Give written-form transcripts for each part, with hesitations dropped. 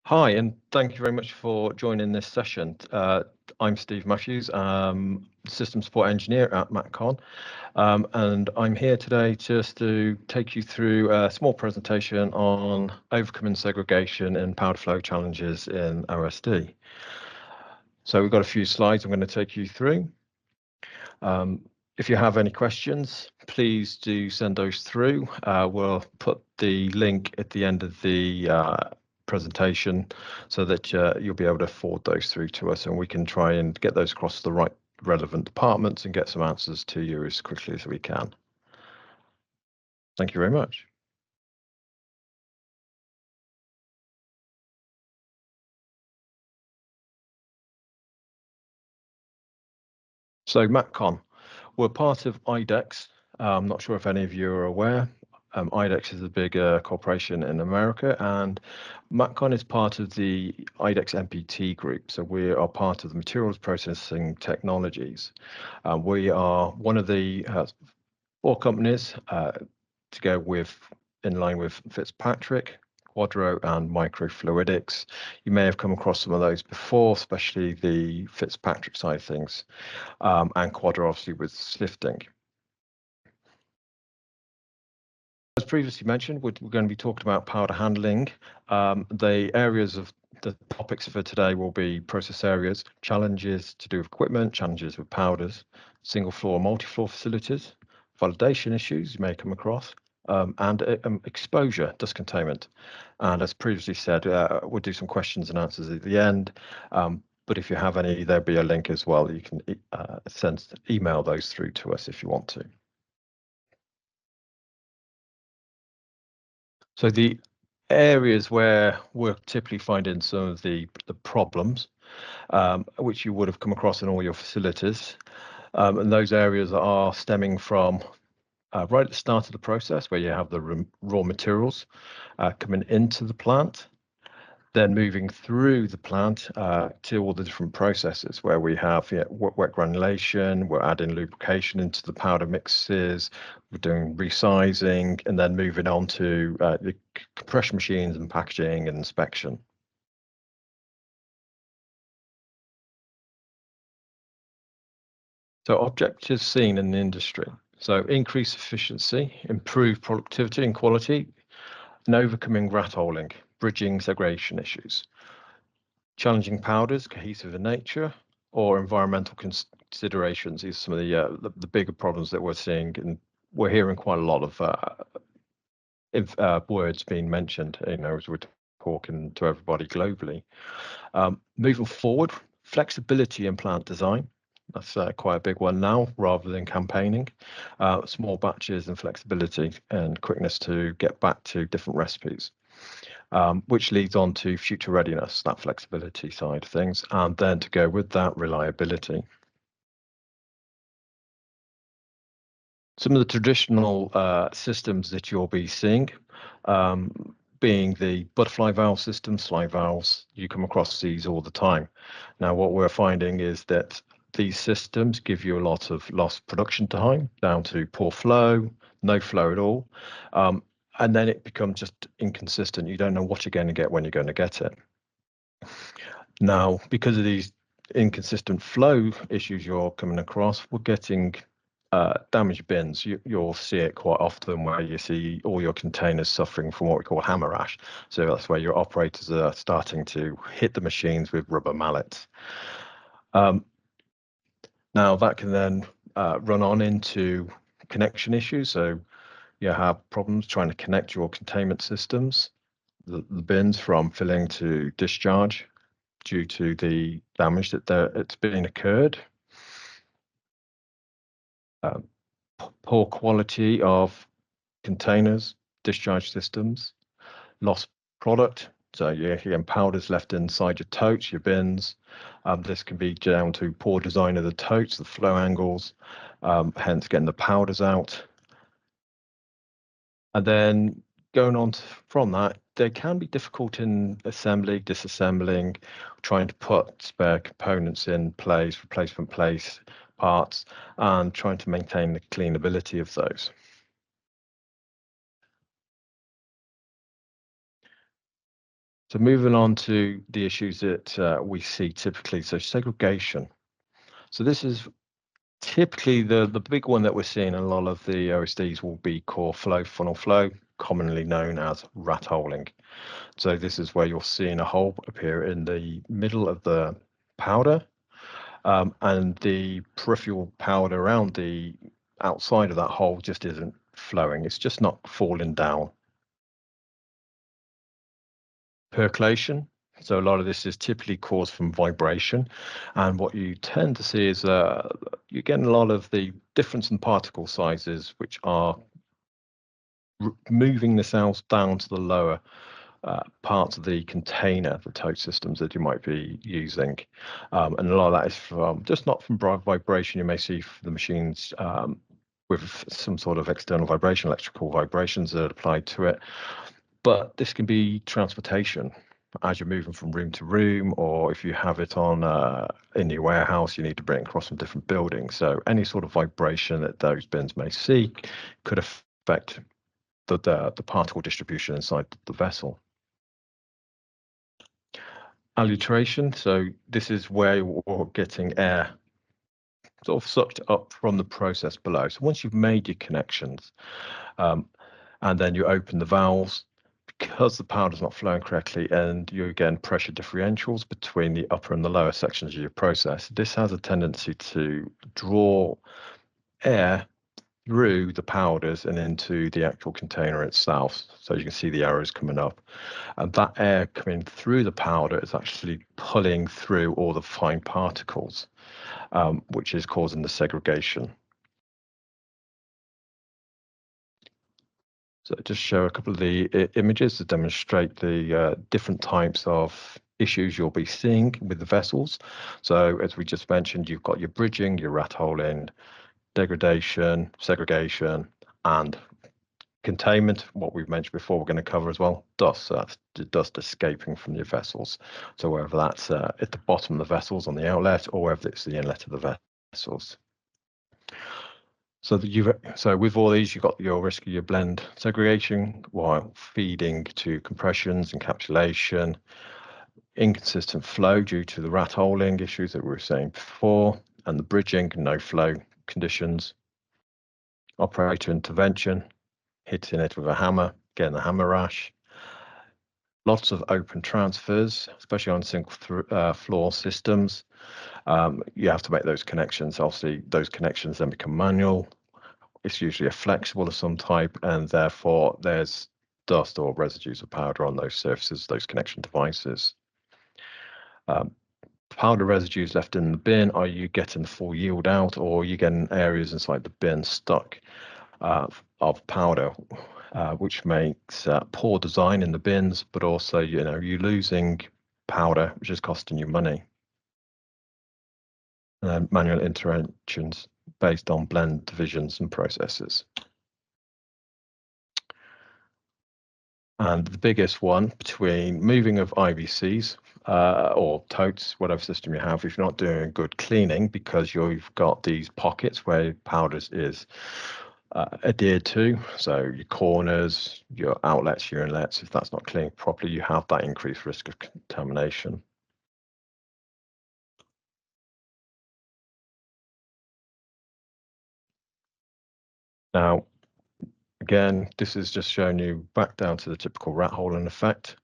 Hi, and thank you very much for joining this session. I'm Steve Matthews, System Support Engineer at Matcon, and I'm here today just to take you through a small presentation on overcoming segregation and powder flow challenges in OSD. So we've got a few slides I'm going to take you through. If you have any questions, please do send those through. We'll put the link at the end of the presentation so that you'll be able to forward those through to us, and we can try and get those across the right relevant departments and get some answers to you as quickly as we can. Thank you very much. So Matcon, we're part of IDEX. I'm not sure if any of you are aware. IDEX is a big corporation in America, and Matcon is part of the IDEX MPT group. So we are part of the materials processing technologies. We are one of the 4 companies to go with in line with Fitzpatrick, Quadro, and microfluidics. You may have come across some of those before, especially the Fitzpatrick side of things, and Quadro obviously with slifting. As previously mentioned, we're going to be talking about powder handling. The areas of the topics for today will be process areas, challenges to do with equipment, challenges with powders, single floor, multi-floor facilities, validation issues you may come across, and exposure, dust containment. And as previously said, we'll do some questions and answers at the end. But if you have any, there'll be a link as well. You can email those through to us if you want to. So the areas where we're typically finding some of the problems, which you would have come across in all your facilities, and those areas are stemming from right at the start of the process, where you have the raw materials coming into the plant, then moving through the plant to all the different processes where we have wet granulation, we're adding lubrication into the powder mixes, we're doing resizing, and then moving on to the compression machines and packaging and inspection. So objectives seen in the industry. So increase efficiency, improve productivity and quality, and overcoming rat holing, bridging segregation issues. Challenging powders, cohesive in nature, or environmental considerations. These are some of the bigger problems that we're seeing, and we're hearing quite a lot of words being mentioned, as we're talking to everybody globally. Moving forward, flexibility in plant design. That's quite a big one now, rather than campaigning. Small batches and flexibility and quickness to get back to different recipes. Which leads on to future readiness, that flexibility side of things, and then to go with that, reliability. Some of the traditional systems that you'll be seeing, being the butterfly valve system, slide valves, you come across these all the time. Now, what we're finding is that these systems give you a lot of lost production time, down to poor flow, no flow at all. And then it becomes just inconsistent. You don't know what you're going to get when you're going to get it. Now, because of these inconsistent flow issues you're coming across, we're getting damaged bins. You'll see it quite often where you see all your containers suffering from what we call hammer rash. So that's where your operators are starting to hit the machines with rubber mallets. Now, that can then run on into connection issues. So you have problems trying to connect your containment systems, the bins from filling to discharge due to the damage that it's been occurred. Poor quality of containers, discharge systems, lost product. So you're getting powders left inside your totes, your bins. This can be down to poor design of the totes, the flow angles, hence getting the powders out. And then going on from that, they can be difficult in assembly, disassembling, trying to put spare components in place, replacement place parts, and trying to maintain the cleanability of those. So moving on to the issues that we see typically, so segregation. So this is typically the big one that we're seeing in a lot of the OSDs will be core flow, funnel flow, commonly known as rat holing. So this is where you're seeing a hole appear in the middle of the powder, and the peripheral powder around the outside of that hole just isn't flowing. It's just not falling down. Percolation. So a lot of this is typically caused from vibration, and what you tend to see is you're getting a lot of the difference in particle sizes, which are moving the cells down to the lower parts of the container, the tote systems that you might be using. And a lot of that is from just not from vibration. You may see the machines with some sort of external vibration, electrical vibrations that are applied to it. But this can be transportation as you're moving from room to room, or if you have it on in your warehouse, you need to bring it across from different buildings. So any sort of vibration that those bins may see could affect the particle distribution inside the vessel. Alliteration. So this is where you're getting air sort of sucked up from the process below. So once you've made your connections, and then you open the valves, because the powder's not flowing correctly and you're getting pressure differentials between the upper and the lower sections of your process, this has a tendency to draw air through the powders and into the actual container itself. So you can see the arrows coming up, and that air coming through the powder is actually pulling through all the fine particles, which is causing the segregation. So just show a couple of the images to demonstrate the different types of issues you'll be seeing with the vessels. So as we just mentioned, you've got your bridging, your rat holing, degradation, segregation, and containment. What we've mentioned before, we're going to cover as well, dust. So that's the dust escaping from your vessels. So whether that's at the bottom of the vessels on the outlet, or whether it's the inlet of the vessels. So with all these, you've got your risk of your blend segregation while feeding to compressions, encapsulation, inconsistent flow due to the rat holing issues that we were saying before, and the bridging, no flow conditions, operator intervention, hitting it with a hammer, getting a hammer rash, lots of open transfers, especially on single floor systems. You have to make those connections. Obviously, those connections then become manual. It's usually a flexible of some type, and therefore there's dust or residues of powder on those surfaces, those connection devices. Powder residues left in the bin, are you getting the full yield out, or are you getting areas inside the bin stuck of powder, which makes poor design in the bins, but also, you're losing powder, which is costing you money. Manual interventions based on blend divisions and processes. And the biggest one between moving of IBCs or totes, whatever system you have, if you're not doing good cleaning, because you've got these pockets where powders is adhered to, so your corners, your outlets, your inlets, if that's not cleaned properly, you have that increased risk of contamination. Now, again, this is just showing you back down to the typical rat holing effect.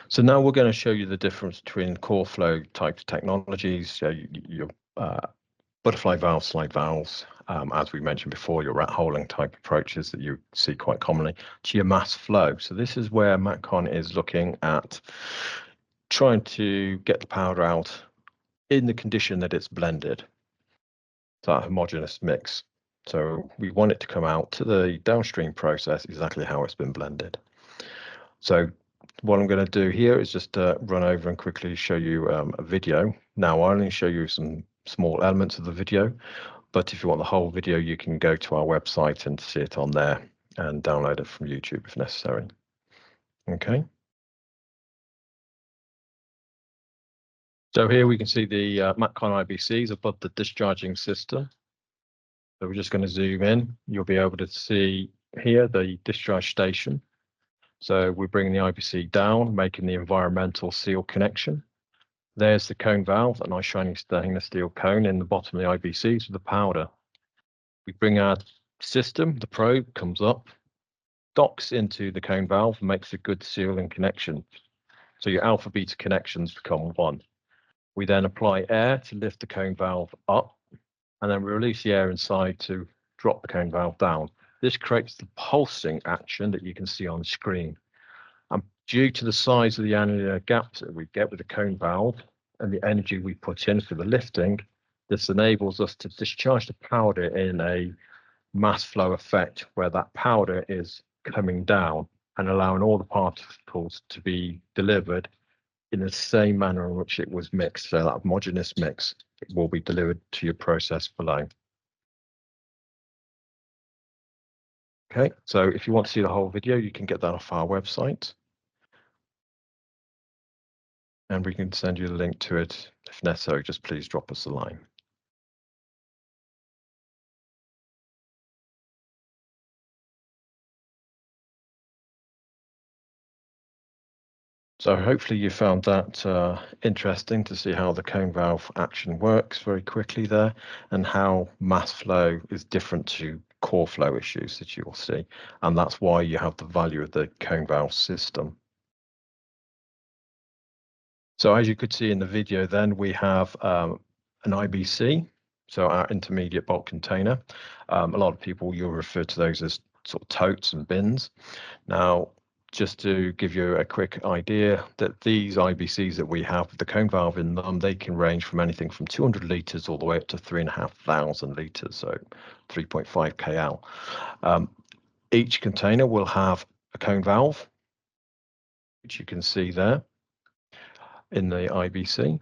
So now we're going to show you the difference between core flow types technologies, so your butterfly valves, slide valves, as we mentioned before, your rat holing type approaches that you see quite commonly, to your mass flow. So this is where Matcon is looking at trying to get the powder out in the condition that it's blended, that homogeneous mix. So we want it to come out to the downstream process exactly how it's been blended. So what I'm going to do here is just run over and quickly show you a video. Now I'll only show you some small elements of the video, but if you want the whole video, you can go to our website and see it on there and download it from YouTube if necessary. Okay. So here we can see the Matcon IBCs above the discharging system. So we're just going to zoom in. You'll be able to see here the discharge station. So we're bringing the IBC down, making the environmental seal connection. There's the cone valve, a nice shiny stainless steel cone in the bottom of the IBCs with the powder. We bring our system, the probe comes up, docks into the cone valve, and makes a good sealing connection. So your alpha beta connections become one. We then apply air to lift the cone valve up, and then we release the air inside to drop the cone valve down. This creates the pulsing action that you can see on the screen. And due to the size of the annular gaps that we get with the cone valve and the energy we put in for the lifting, this enables us to discharge the powder in a mass flow effect where that powder is coming down and allowing all the particles to be delivered in the same manner in which it was mixed. So that homogeneous mix will be delivered to your process below. Okay, so if you want to see the whole video, you can get that off our website. And we can send you the link to it if necessary. Just please drop us a line. So hopefully you found that interesting to see how the cone valve action works very quickly there, and how mass flow is different to core flow issues that you will see. And that's why you have the value of the cone valve system. So as you could see in the video, then we have an IBC, so our intermediate bulk container. A lot of people, you'll refer to those as sort of totes and bins. Now, just to give you a quick idea, that these IBCs that we have with the cone valve in them, they can range from anything from 200 litres all the way up to 3,500 litres, so 3.5 kL. Each container will have a cone valve, which you can see there in the IBC.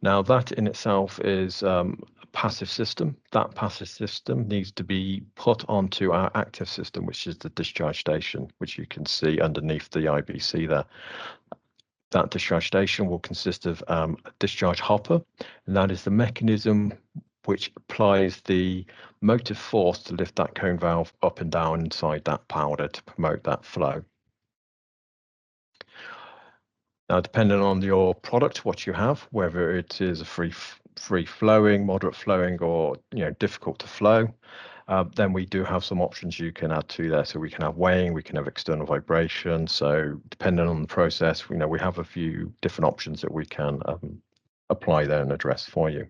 Now, that in itself is a passive system. That passive system needs to be put onto our active system, which is the discharge station, which you can see underneath the IBC there. That discharge station will consist of a discharge hopper, and that is the mechanism which applies the motive force to lift that cone valve up and down inside that powder to promote that flow. Now, depending on your product, what you have, whether it is a free flowing, moderate flowing, or difficult to flow, then we do have some options you can add to there. So we can have weighing, we can have external vibration. So depending on the process, we have a few different options that we can apply there and address for you.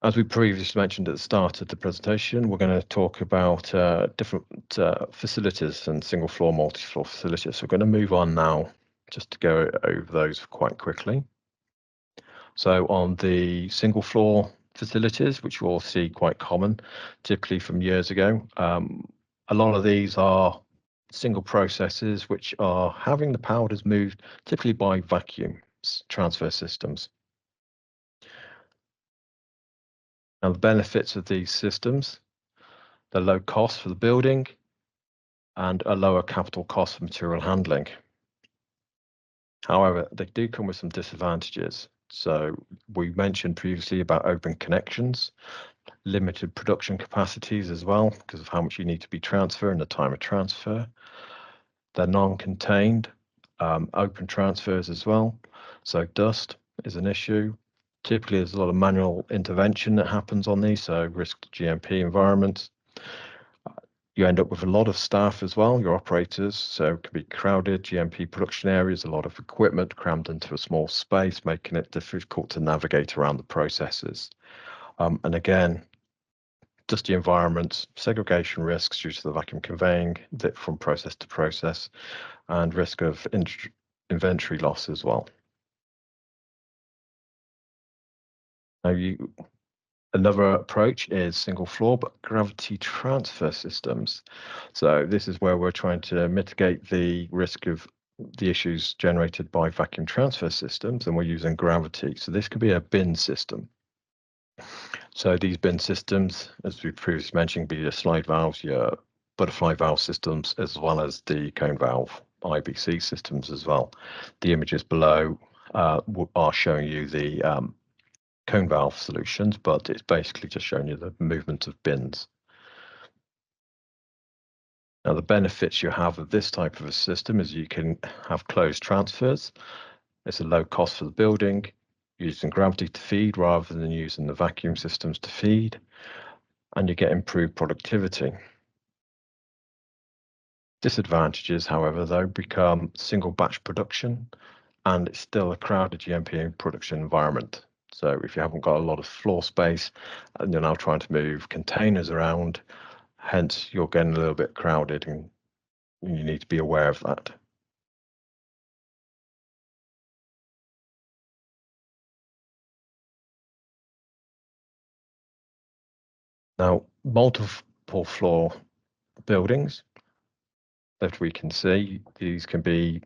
As we previously mentioned at the start of the presentation, we're going to talk about different facilities and single floor, multi-floor facilities. So we're going to move on now just to go over those quite quickly. So on the single floor facilities, which we'll see quite common, typically from years ago, a lot of these are single processes which are having the powders moved typically by vacuum transfer systems. Now, the benefits of these systems, the low cost for the building and a lower capital cost for material handling. However, they do come with some disadvantages. So we mentioned previously about open connections, limited production capacities as well, because of how much you need to be transferred and the time of transfer. They're non-contained, open transfers as well. So dust is an issue. Typically, there's a lot of manual intervention that happens on these, so risk to GMP environments. You end up with a lot of staff as well, your operators, so it can be crowded GMP production areas, a lot of equipment crammed into a small space, making it difficult to navigate around the processes. And again, dusty environments, segregation risks due to the vacuum conveying from process to process, and risk of inventory loss as well. Now, another approach is single floor, but gravity transfer systems. So this is where we're trying to mitigate the risk of the issues generated by vacuum transfer systems, and we're using gravity. So this could be a bin system. So these bin systems, as we previously mentioned, be your slide valves, your butterfly valve systems, as well as the cone valve IBC systems as well. The images below are showing you the cone valve solutions, but it's basically just showing you the movement of bins. Now, the benefits you have of this type of a system is you can have closed transfers. It's a low cost for the building, using gravity to feed rather than using the vacuum systems to feed, and you get improved productivity. Disadvantages, however, though, become single batch production, and it's still a crowded GMP production environment. So if you haven't got a lot of floor space and you're now trying to move containers around, hence you're getting a little bit crowded, and you need to be aware of that. Now, multiple floor buildings that we can see, these can be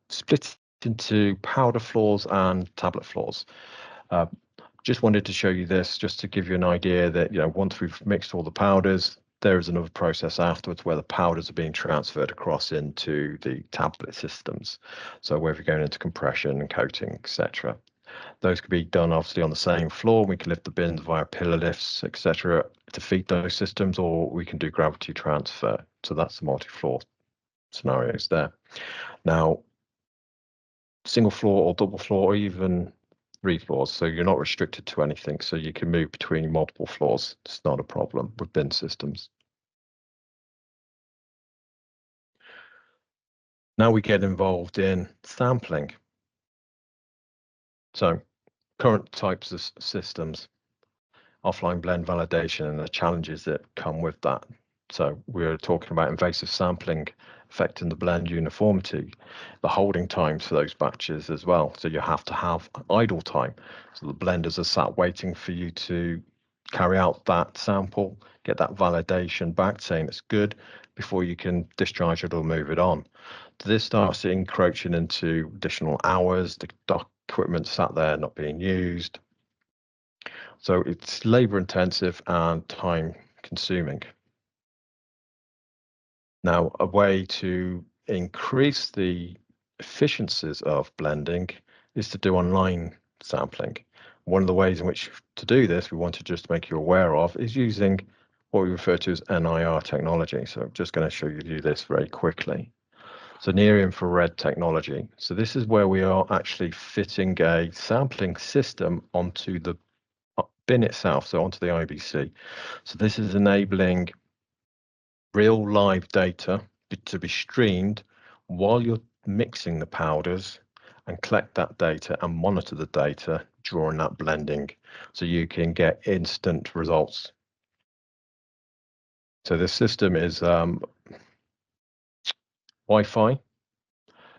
split into powder floors and tablet floors. Just wanted to show you this just to give you an idea that, once we've mixed all the powders, there is another process afterwards where the powders are being transferred across into the tablet systems. So whether you're going into compression and coating, etc. Those could be done obviously on the same floor. We can lift the bins via pillar lifts, etc., to feed those systems, or we can do gravity transfer. So that's the multi-floor scenarios there. Now, single floor or double floor, or even 3 floors, so you're not restricted to anything. So you can move between multiple floors. It's not a problem with bin systems. Now we get involved in sampling. So current types of systems, offline blend validation, and the challenges that come with that. So we're talking about invasive sampling affecting the blend uniformity, the holding times for those batches as well. So you have to have idle time. So the blenders are sat waiting for you to carry out that sample, get that validation back saying it's good before you can discharge it or move it on. This starts encroaching into additional hours, the equipment sat there not being used. So it's labor intensive and time consuming. Now, a way to increase the efficiencies of blending is to do online sampling. One of the ways in which to do this, we want to just make you aware of, is using what we refer to as NIR technology. So I'm just going to show you this very quickly. So near infrared technology. So this is where we are actually fitting a sampling system onto the bin itself, so onto the IBC. So this is enabling real live data to be streamed while you're mixing the powders, and collect that data and monitor the data during that blending, so you can get instant results. So this system is Wi-Fi.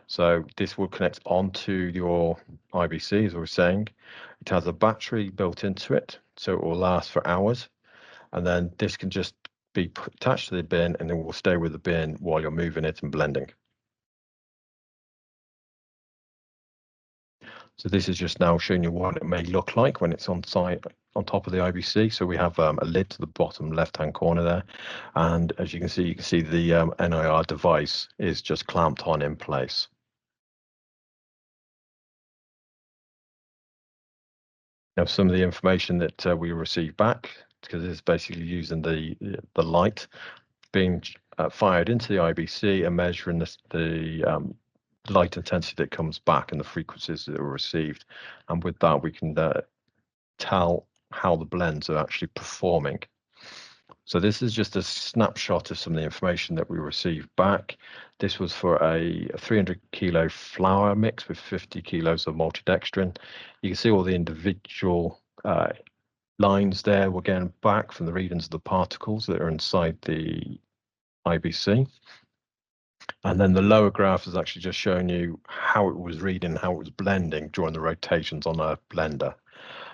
So this will connect onto your IBC, as we were saying. It has a battery built into it, so it will last for hours. And then this can just be attached to the bin, and it will stay with the bin while you're moving it and blending. So this is just now showing you what it may look like when it's on site on top of the IBC. So we have a lid to the bottom left-hand corner there. And as you can see the NIR device is just clamped on in place. Now, some of the information that we receive back, because it's basically using the light being fired into the IBC and measuring the light intensity that comes back and the frequencies that are received. And with that, we can tell how the blends are actually performing. So this is just a snapshot of some of the information that we received back. This was for a 300 kilo flour mix with 50 kilos of maltodextrin. You can see all the individual lines there. We're getting back from the readings of the particles that are inside the IBC. And then the lower graph is actually just showing you how it was reading, how it was blending during the rotations on a blender.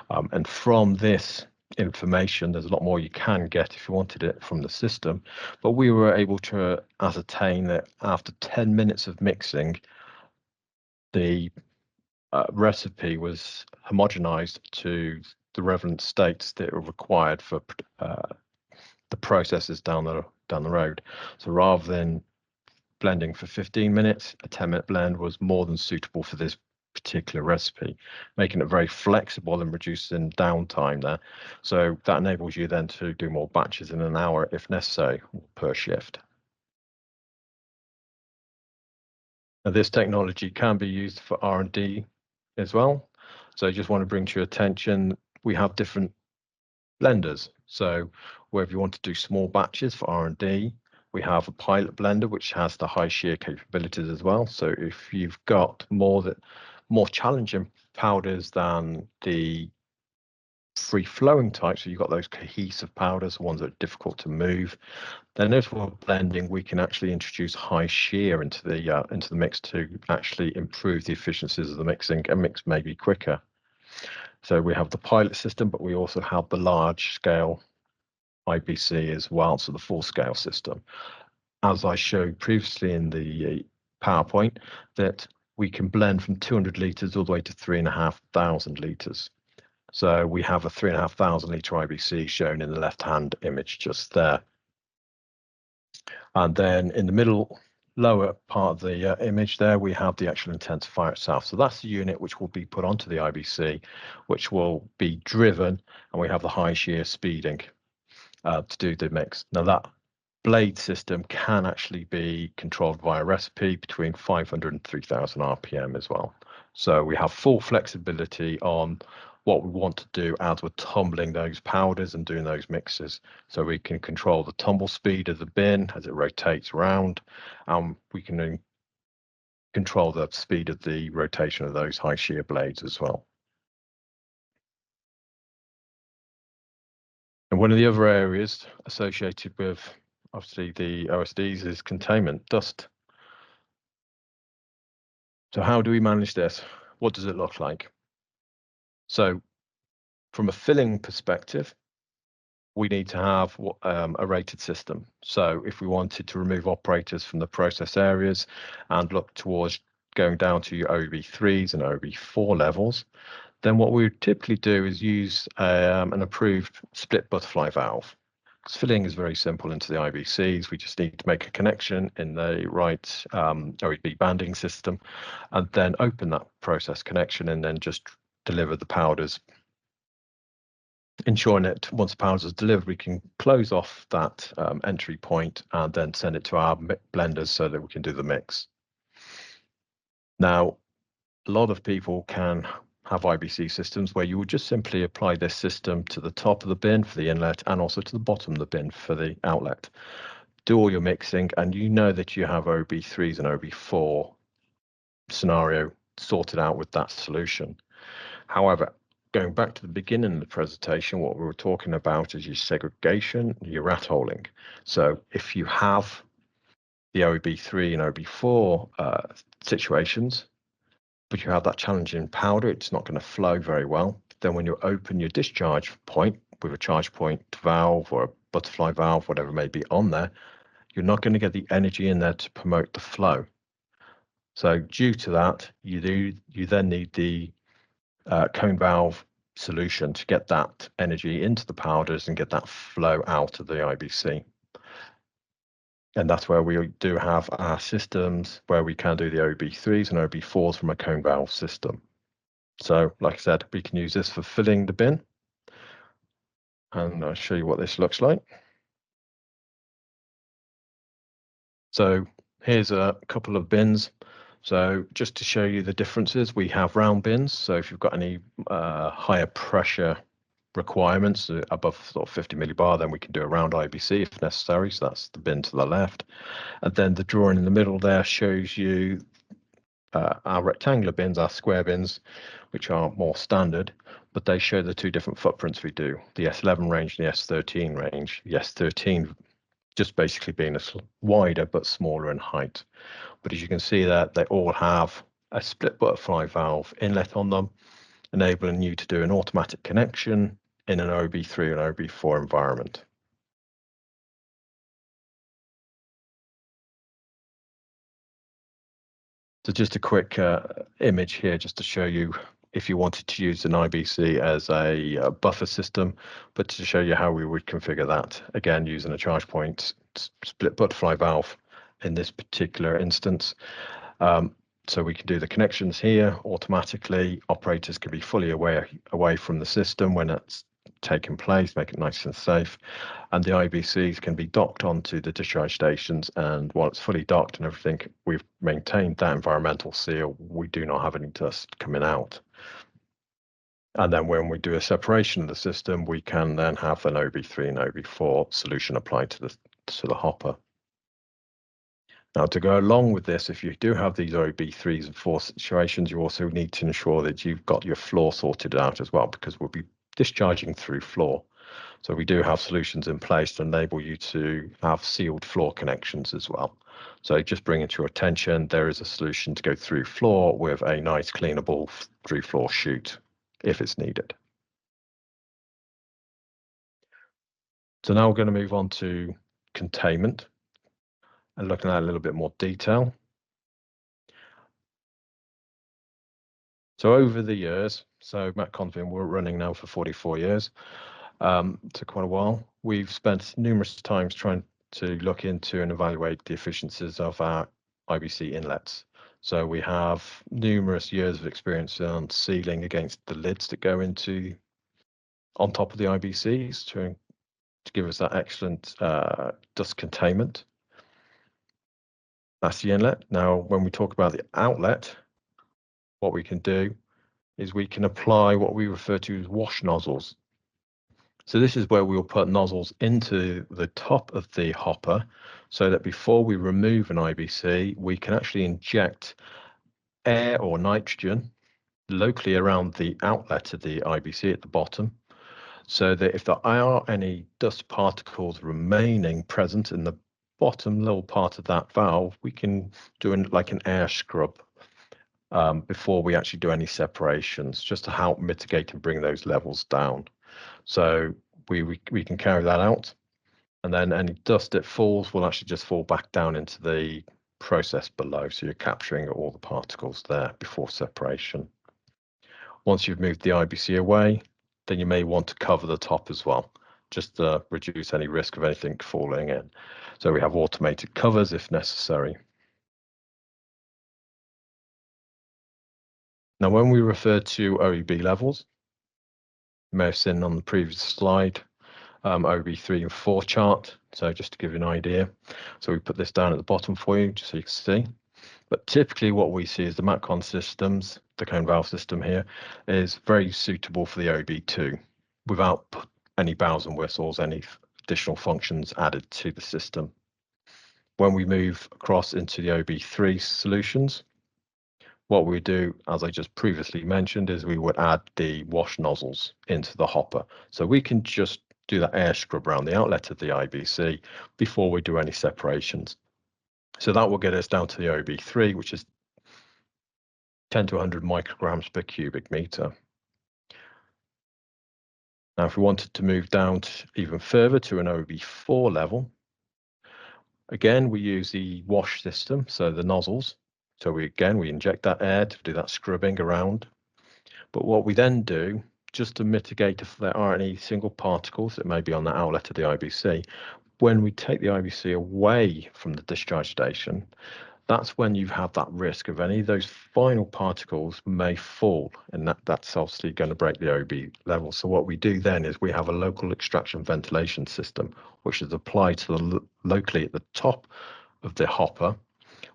And from this information, there's a lot more you can get if you wanted it from the system. But we were able to ascertain that after 10 minutes of mixing, the recipe was homogenized to the relevant states that are required for the processes down the road. So rather than blending for 15 minutes, a 10-minute blend was more than suitable for this particular recipe, making it very flexible and reducing downtime there. So that enables you then to do more batches in an hour if necessary per shift. Now, this technology can be used for R&D as well. So I just want to bring to your attention, we have different blenders. So wherever you want to do small batches for R&D, we have a pilot blender which has the high shear capabilities as well. So if you've got more challenging powders than the free flowing type, so you've got those cohesive powders, the ones that are difficult to move, then if we're blending, we can actually introduce high shear into the mix to actually improve the efficiencies of the mixing and mix maybe quicker. So we have the pilot system, but we also have the large scale IBC as well, so the full scale system. As I showed previously in the PowerPoint, that we can blend from 200 litres all the way to 3,500 litres. So we have a 3,500 litre IBC shown in the left-hand image just there. And then in the middle lower part of the image there, we have the actual intensifier itself. So that's the unit which will be put onto the IBC, which will be driven, and we have the high shear speeding to do the mix. Now that blade system can actually be controlled via recipe between 500 and 3000 RPM as well. So we have full flexibility on what we want to do as we're tumbling those powders and doing those mixes. So we can control the tumble speed of the bin as it rotates around. We can control the speed of the rotation of those high shear blades as well. And one of the other areas associated with obviously the OSDs is containment, dust. So how do we manage this? What does it look like? So from a filling perspective, we need to have a rated system. So if we wanted to remove operators from the process areas and look towards going down to your OB3s and OB4 levels, then what we would typically do is use an approved split butterfly valve. Because filling is very simple into the IBCs. We just need to make a connection in the right OEB banding system and then open that process connection and then just deliver the powders, ensuring that once the powders are delivered, we can close off that entry point and then send it to our blenders so that we can do the mix. Now, a lot of people can have IBC systems where you would just simply apply this system to the top of the bin for the inlet and also to the bottom of the bin for the outlet. Do all your mixing, and you know that you have OB3s and OB4 scenario sorted out with that solution. However, going back to the beginning of the presentation, what we were talking about is your segregation, your rat holing. So if you have the OB3 and OB4 situations, but you have that challenging powder, it's not going to flow very well. Then when you open your discharge point with a charge point valve or a butterfly valve, whatever may be on there, you're not going to get the energy in there to promote the flow. So due to that, you then need the cone valve solution to get that energy into the powders and get that flow out of the IBC. And that's where we do have our systems where we can do the OB3s and OB4s from a cone valve system. So like I said, we can use this for filling the bin. And I'll show you what this looks like. So here's a couple of bins. So just to show you the differences, we have round bins. So if you've got any higher pressure requirements above sort of 50 millibar, then we can do a round IBC if necessary. So that's the bin to the left. And then the drawing in the middle there shows you our rectangular bins, our square bins, which are more standard, but they show the two different footprints we do, the S11 range and the S13 range. The S13 just basically being a wider but smaller in height. But as you can see there, they all have a split butterfly valve inlet on them, enabling you to do an automatic connection in an OB3 and OB4 environment. So just a quick image here just to show you if you wanted to use an IBC as a buffer system, but to show you how we would configure that, again, using a charge point split butterfly valve in this particular instance. So we can do the connections here automatically. Operators can be fully away from the system when it's taking place, make it nice and safe. And the IBCs can be docked onto the discharge stations. And while it's fully docked and everything, we've maintained that environmental seal. We do not have any dust coming out. And then when we do a separation of the system, we can then have an OB3 and OB4 solution applied to the hopper. Now, to go along with this, if you do have these OB3s and 4 situations, you also need to ensure that you've got your floor sorted out as well, because we'll be discharging through floor. So we do have solutions in place to enable you to have sealed floor connections as well. So just bring it to your attention, there is a solution to go through floor with a nice cleanable through floor chute if it's needed. So now we're going to move on to containment and looking at a little bit more detail. So over the years, so Matcon's been running now for 44 years, so quite a while. We've spent numerous times trying to look into and evaluate the efficiencies of our IBC inlets. So we have numerous years of experience on sealing against the lids that go into on top of the IBCs to give us that excellent dust containment. That's the inlet. Now, when we talk about the outlet, what we can do is we can apply what we refer to as wash nozzles. So this is where we'll put nozzles into the top of the hopper so that before we remove an IBC, we can actually inject air or nitrogen locally around the outlet of the IBC at the bottom, so that if there are any dust particles remaining present in the bottom little part of that valve, we can do like an air scrub before we actually do any separations, just to help mitigate and bring those levels down. So we can carry that out, and then any dust that falls will actually just fall back down into the process below. So you're capturing all the particles there before separation. Once you've moved the IBC away, then you may want to cover the top as well, just to reduce any risk of anything falling in. So we have automated covers if necessary. Now, when we refer to OEB levels, you may have seen on the previous slide, OEB3 and 4 chart. So just to give you an idea. So we put this down at the bottom for you, just so you can see. But typically what we see is the Matcon systems, the cone valve system here, is very suitable for the OB2 without any bells and whistles, any additional functions added to the system. When we move across into the OB3 solutions, what we do, as I just previously mentioned, is we would add the wash nozzles into the hopper. So we can just do that air scrub around the outlet of the IBC before we do any separations. So that will get us down to the OB3, which is 10 to 100 micrograms per cubic meter. Now, if we wanted to move down even further to an OB4 level, again, we use the wash system, so the nozzles. So we inject that air to do that scrubbing around. But what we then do, just to mitigate if there are any single particles that may be on the outlet of the IBC, when we take the IBC away from the discharge station, that's when you have that risk of any of those final particles may fall, and that's obviously going to break the OB level. So what we do then is we have a local extraction ventilation system, which is applied to locally at the top of the hopper,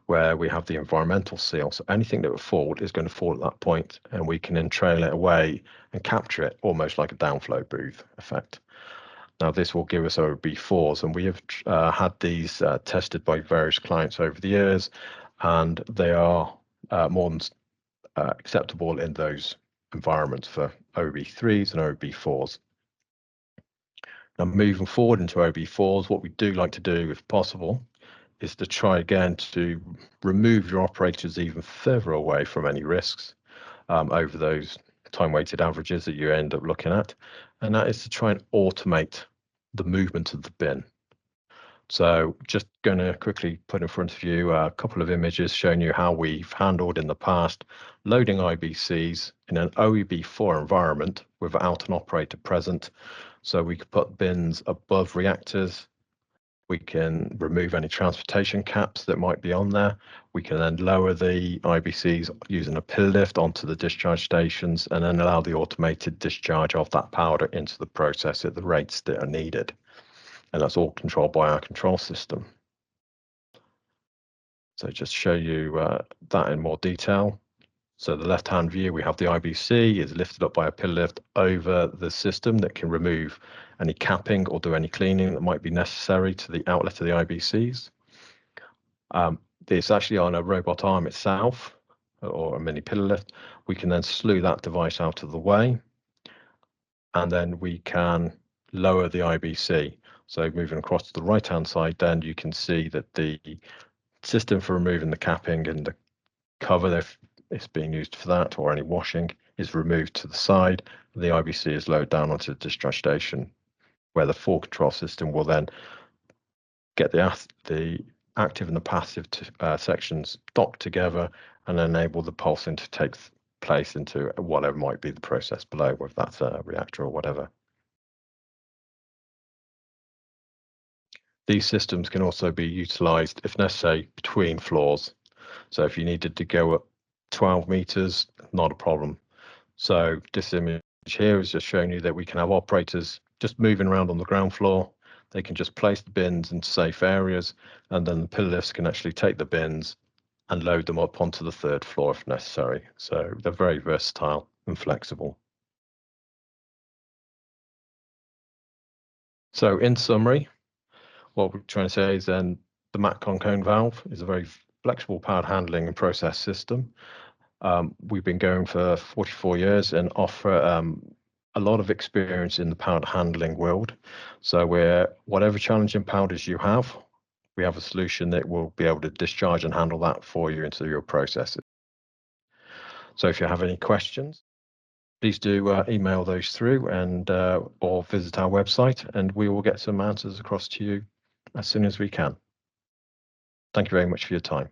where we have the environmental seal. So anything that would fall is going to fall at that point, and we can then trail it away and capture it almost like a downflow booth effect. Now, this will give us OB4s, and we have had these tested by various clients over the years, and they are more than acceptable in those environments for OB3s and OB4s. Now, moving forward into OB4s, what we do like to do, if possible, is to try again to remove your operators even further away from any risks over those time-weighted averages that you end up looking at, and that is to try and automate the movement of the bin. So just going to quickly put in front of you a couple of images showing you how we've handled in the past loading IBCs in an OEB4 environment without an operator present. So we could put bins above reactors We can remove any transportation caps that might be on there. We can then lower the IBCs using a pill lift onto the discharge stations and then allow the automated discharge of that powder into the process at the rates that are needed. And that's all controlled by our control system. So just show you that in more detail. So the left-hand view, we have the IBC is lifted up by a pill lift over the system that can remove any capping or do any cleaning that might be necessary to the outlet of the IBCs. It's actually on a robot arm itself or a mini pillar lift. We can then slew that device out of the way, and then we can lower the IBC. So moving across to the right-hand side, then you can see that the system for removing the capping and the cover, if it's being used for that, or any washing, is removed to the side. The IBC is lowered down onto the discharge station, where the full control system will then get the active and the passive sections docked together and enable the pulsing to take place into whatever might be the process below, whether that's a reactor or whatever. These systems can also be utilized, if necessary, between floors. So if you needed to go up 12 meters, not a problem. So this image here is just showing you that we can have operators just moving around on the ground floor. They can just place the bins into safe areas, and then the pillar lifts can actually take the bins and load them up onto the third floor if necessary. So they're very versatile and flexible. So in summary, what we're trying to say is then the Matcon cone valve is a very flexible powered handling and process system. We've been going for 44 years and offer a lot of experience in the powder handling world. So whatever challenging powders you have, we have a solution that will be able to discharge and handle that for you into your processes. So if you have any questions, please do email those through and or visit our website, and we will get some answers across to you as soon as we can. Thank you very much for your time.